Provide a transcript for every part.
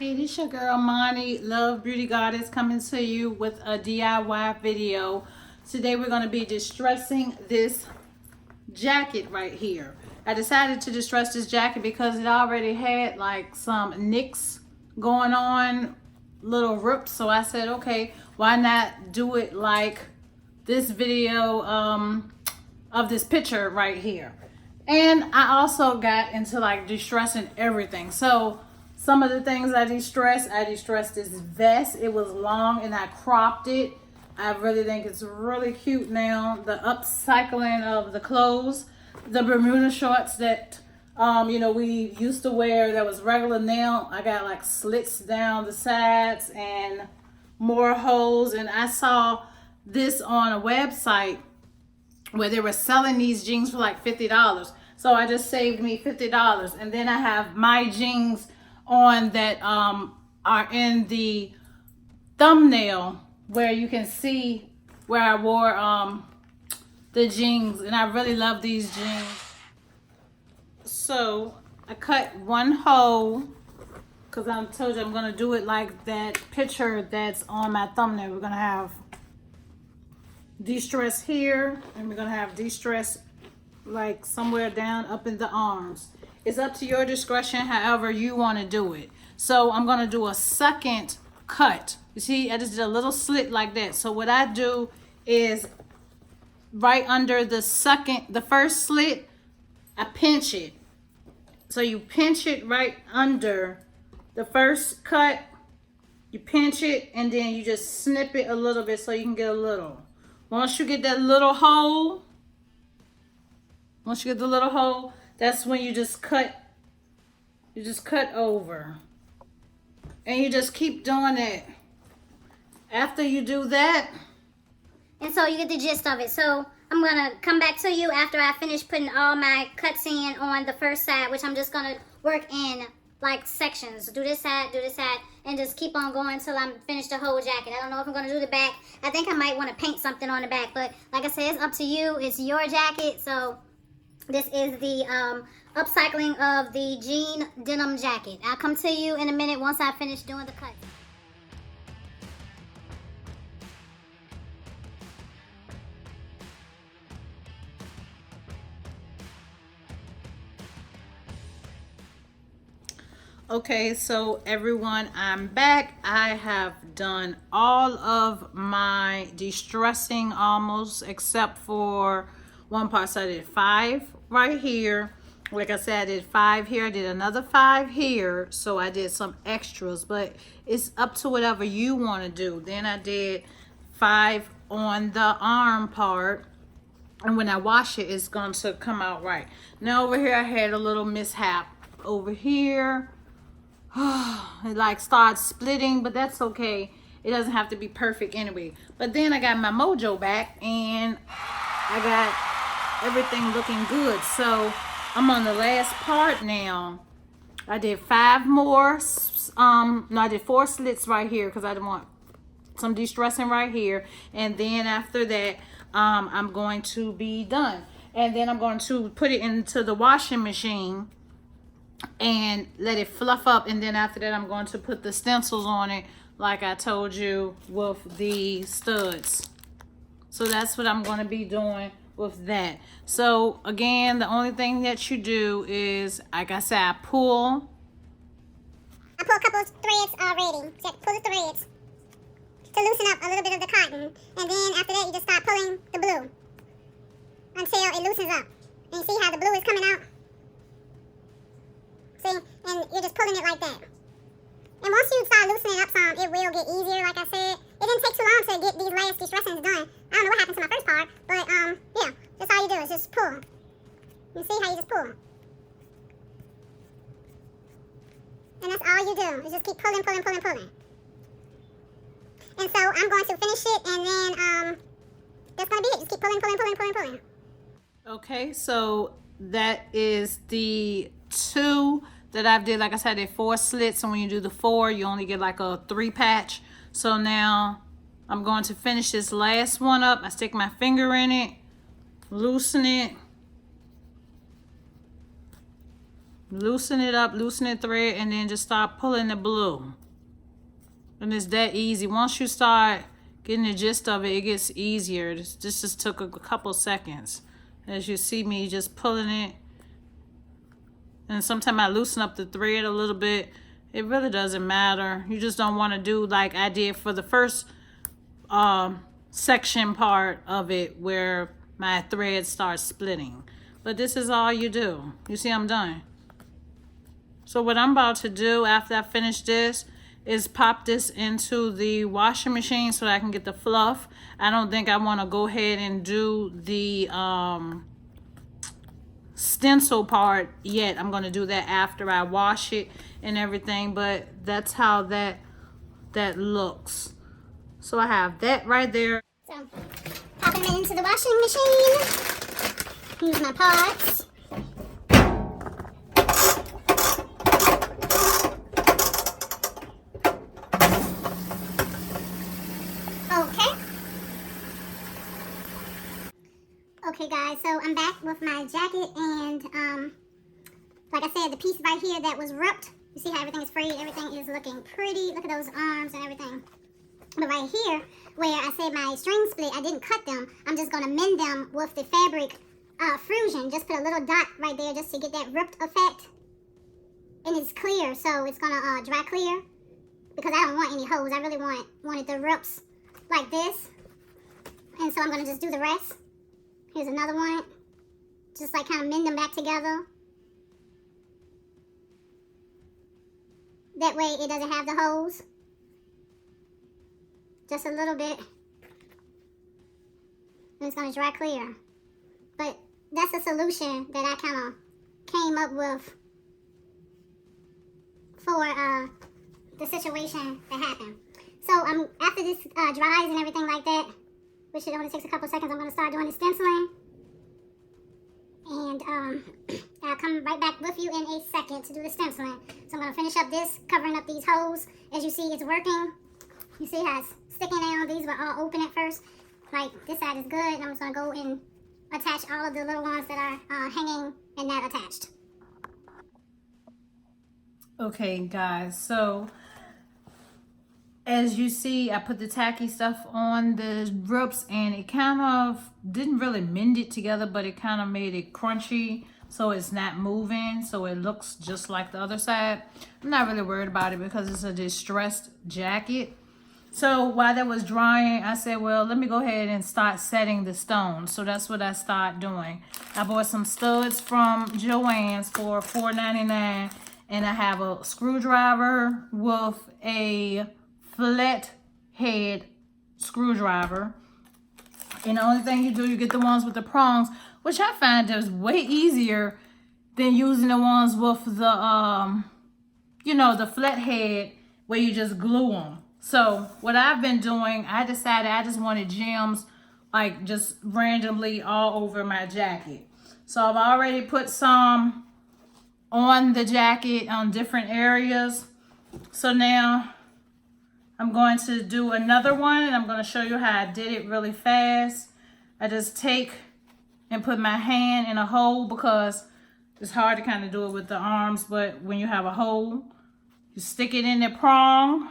Hey, this your girl Monty, Love Beauty Goddess, coming to you with a DIY video. Today we're going to be distressing this jacket right here. I decided to distress this jacket because it already had like some nicks going on, little rips. So I said, okay, why not do it like this video of this picture right here. And I also got into like distressing everything. So some of the things I distressed this vest. It was long and I cropped it. I really think it's really cute now. The upcycling of the clothes, the Bermuda shorts that we used to wear that was regular. Now I got like slits down the sides and more holes. And I saw this on a website where they were selling these jeans for like $50. So I just saved me $50. And then I have my jeans on that are in the thumbnail where you can see where I wore the jeans, and I really love these jeans. So I cut one hole because I told you I'm gonna do it like that picture that's on my thumbnail. We're gonna have de-stress here, and we're gonna have de-stress like somewhere down up in the arms. It's up to your discretion however you want to do it. So I'm going to do a second cut. You see, I just did a little slit like that. So what I do is right under the first slit, I pinch it. So you pinch it right under the first cut. You pinch it and then you just snip it a little bit so you can get a little. Once you get that little hole, that's when you just cut over. And you just keep doing it. After you do that. And so you get the gist of it. So I'm going to come back to you after I finish putting all my cuts in on the first side, which I'm just going to work in like sections. Do this side, and just keep on going until I'm finished the whole jacket. I don't know if I'm going to do the back. I think I might want to paint something on the back. But like I said, it's up to you. It's your jacket. So this is the upcycling of the jean denim jacket. I'll come to you in a minute once I finish doing the cut. Okay, so everyone, I'm back. I have done all of my de-stressing almost, except for one part. So I did 5 right here. Like I said, I did 5 here. I did another 5 here. So I did some extras, but it's up to whatever you want to do. Then I did 5 on the arm part. And when I wash it, it's going to come out right. Now over here, I had a little mishap over here. It like started splitting, but that's okay. It doesn't have to be perfect anyway. But then I got my mojo back and I got everything looking good. So I'm on the last part now. I did 5 more. No, I did 4 slits right here because I didn't want some de-stressing right here. And then after that, I'm going to be done. And then I'm going to put it into the washing machine and let it fluff up. And then after that, I'm going to put the stencils on it like I told you with the studs. So that's what I'm going to be doing with that. So again, the only thing that you do is, like I said, I pull a couple of threads already. So pull the threads to loosen up a little bit of the cotton. And then after that, you just start pulling the blue until it loosens up. And you see how the blue is coming out? See? And you're just pulling it like that. And once you start loosening up some, it will get easier, like I said. It didn't take too long to get these last de-stressings done. I don't know what happened to my first part, but yeah, that's all you do is just pull. You see how you just pull. And that's all you do, is just keep pulling. And so I'm going to finish it, and then that's going to be it. Just keep pulling. Okay, so that is the 2 that I've did. Like I said, I did 4 slits, and when you do the 4, you only get like a 3 patch. So now I'm going to finish this last one up. I stick my finger in it, loosen it, Loosen it up, loosen the thread, and then just start pulling the blue. And it's that easy. Once you start getting the gist of it, it gets easier. This just took a couple seconds. As you see me just pulling it. And sometimes I loosen up the thread a little bit. It really doesn't matter. You just don't want to do like I did for the first section part of it where my thread starts splitting. But this is all you do. You see I'm done. So what I'm about to do after I finish this is pop this into the washing machine so that I can get the fluff. I don't think I want to go ahead and do the stencil part yet. I'm going to do that after I wash it and everything, but that's how that looks. So I have that right there. So, popping it into the washing machine. Use my pods. Okay guys, so I'm back with my jacket, and like I said, the piece right here that was ripped, you see how everything is frayed, everything is looking pretty. Look at those arms and everything. But right here, where I said my string split, I didn't cut them. I'm just going to mend them with the fabric fusion. Just put a little dot right there just to get that ripped effect. And it's clear, so it's going to dry clear, because I don't want any holes. I really wanted the rips like this. And so I'm going to just do the rest. Here's another one. Just like kind of mend them back together. That way it doesn't have the holes. Just a little bit. And it's going to dry clear. But that's a solution that I kind of came up with for the situation that happened. So after this dries and everything like that, which it only takes a couple seconds, I'm going to start doing the stenciling. And I'll come right back with you in a second to do the stenciling. So I'm going to finish up this, covering up these holes. As you see, it's working. You see how it's sticking down. These were all open at first. Like, this side is good. I'm just going to go and attach all of the little ones that are hanging and not attached. Okay, guys, so as you see, I put the tacky stuff on the rips, and it kind of didn't really mend it together, but it kind of made it crunchy, so it's not moving, so it looks just like the other side. I'm not really worried about it because it's a distressed jacket. So while that was drying, I said, well, let me go ahead and start setting the stones. So that's what I started doing. I bought some studs from Joann's for $4.99, and I have a screwdriver with a flat head screwdriver. And the only thing you do, you get the ones with the prongs, which I find is way easier than using the ones with the, you know, the flat head where you just glue them. So what I've been doing, I decided I just wanted gems like just randomly all over my jacket. So I've already put some on the jacket on different areas. So now I'm going to do another one, and I'm going to show you how I did it really fast. I just take and put my hand in a hole, because it's hard to kind of do it with the arms, but when you have a hole, you stick it in the prong.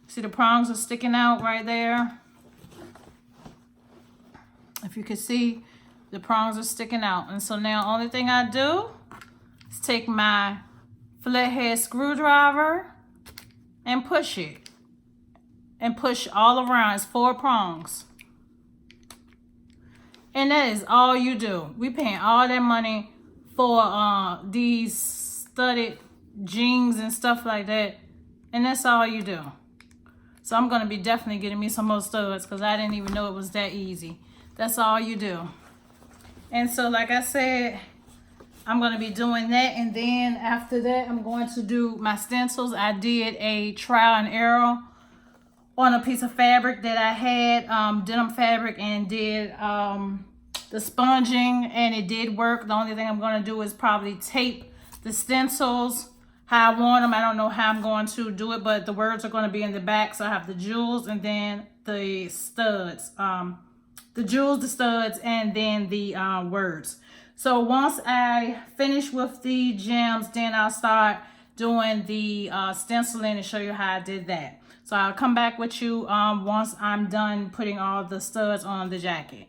See, the prongs are sticking out right there. If you can see, the prongs are sticking out. And so now only thing I do is take my flathead screwdriver and push it. And push all around. It's 4 prongs. And that is all you do. We paying all that money for these studded jeans and stuff like that. And that's all you do. So I'm going to be definitely getting me some more studs, because I didn't even know it was that easy. That's all you do. And so like I said, I'm going to be doing that. And then after that, I'm going to do my stencils. I did a trial and error on a piece of fabric that I had, denim fabric, and did the sponging, and it did work. The only thing I'm going to do is probably tape the stencils how I want them. I don't know how I'm going to do it, but the words are going to be in the back. So I have the jewels, and then the studs, the jewels, the studs, and then the words. So once I finish with the gems, then I'll start doing the stenciling and show you how I did that. So I'll come back with you once I'm done putting all the studs on the jacket.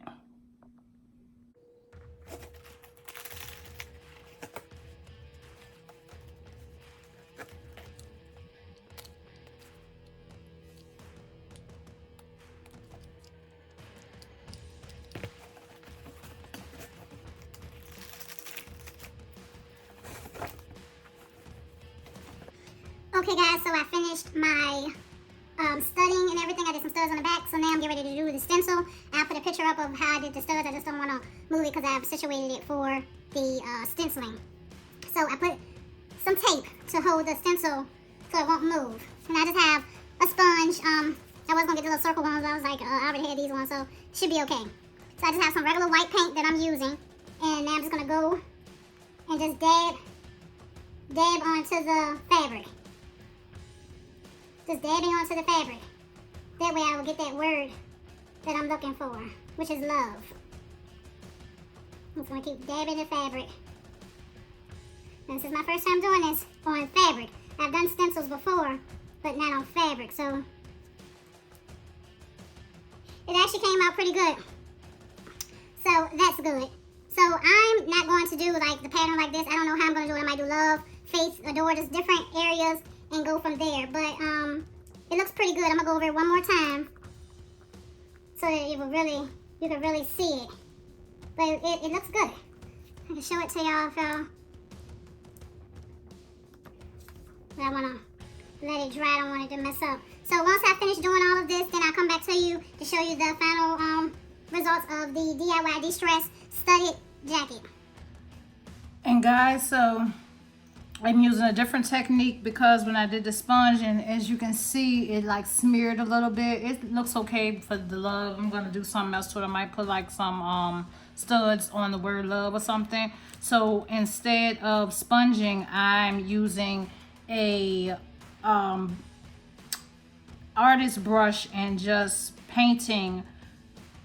Okay guys, so I finished my studying and everything. I did some studs on the back, so now I'm getting ready to do the stencil. I'll put a picture up of how I did the studs. I just don't want to move it because I've situated it for the stenciling. So I put some tape to hold the stencil so it won't move. And I just have a sponge. I was going to get the little circle ones. I was like, I already had these ones, so it should be okay. So I just have some regular white paint that I'm using. And now I'm just going to go and just dab onto the fabric. Just dabbing onto the fabric. That way I will get that word that I'm looking for, which is love. I'm just going to keep dabbing the fabric. And this is my first time doing this on fabric. I've done stencils before, but not on fabric, so it actually came out pretty good. So that's good. So I'm not going to do like the pattern like this. I don't know how I'm going to do it. I might do love, face, adore, just different areas and go from there. But it looks pretty good. I'm gonna go over it one more time so that you can really see it. But it looks good. I can show it to y'all if y'all. But I wanna let it dry. I don't want it to mess up. So once I finish doing all of this, then I'll come back to you to show you the final results of the DIY De-Stress Studded Jacket. And guys, so I'm using a different technique because when I did the sponge, and as you can see, it like smeared a little bit. It looks okay for the love. I'm gonna do something else to it. I might put like some studs on the word love or something. So instead of sponging, I'm using a artist brush and just painting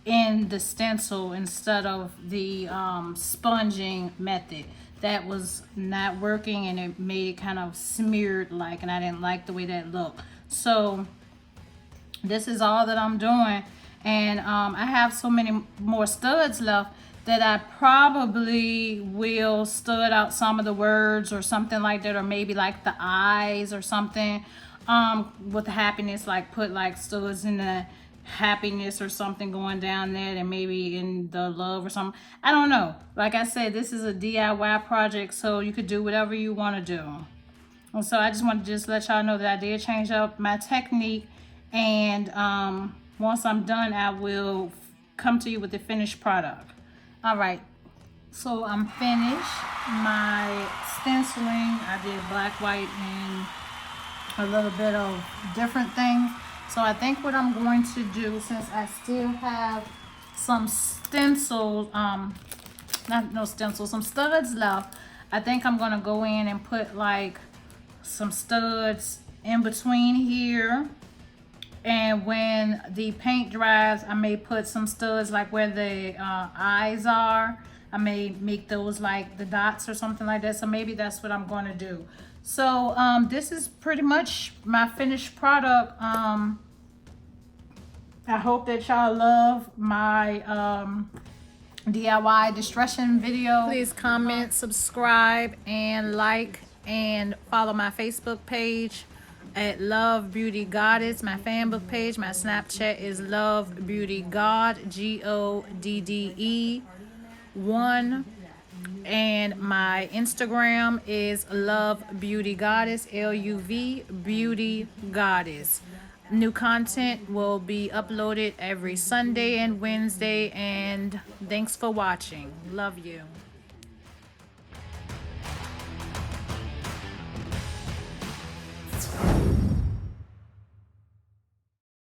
in the stencil instead of the sponging method. That was not working, and it made it kind of smeared like, and I didn't like the way that looked. So this is all that I'm doing, and I have so many more studs left that I probably will stud out some of the words or something like that, or maybe like the eyes or something with the happiness, like put like studs in the happiness or something going down there, and maybe in the love or something. I don't know. Like I said, this is a DIY project, so you could do whatever you want to do. And so I just want to just let y'all know that I did change up my technique, and once I'm done, I will come to you with the finished product. All right, so I'm finished my stenciling. I did black, white, and a little bit of different things. So I think what I'm going to do, since I still have some stencils, some studs left, I think I'm going to go in and put like some studs in between here. And when the paint dries, I may put some studs like where the eyes are. I may make those like the dots or something like that. So maybe that's what I'm going to do. So this is pretty much my finished product. I hope that y'all love my DIY distressing video. Please comment, subscribe, and like, and follow my Facebook page at Love Beauty Goddess. My fanbook page, my Snapchat is Love Beauty God, GODDE1. And my Instagram is Love Beauty Goddess, LUV Beauty Goddess. New content will be uploaded every Sunday and Wednesday, and thanks for watching. Love you.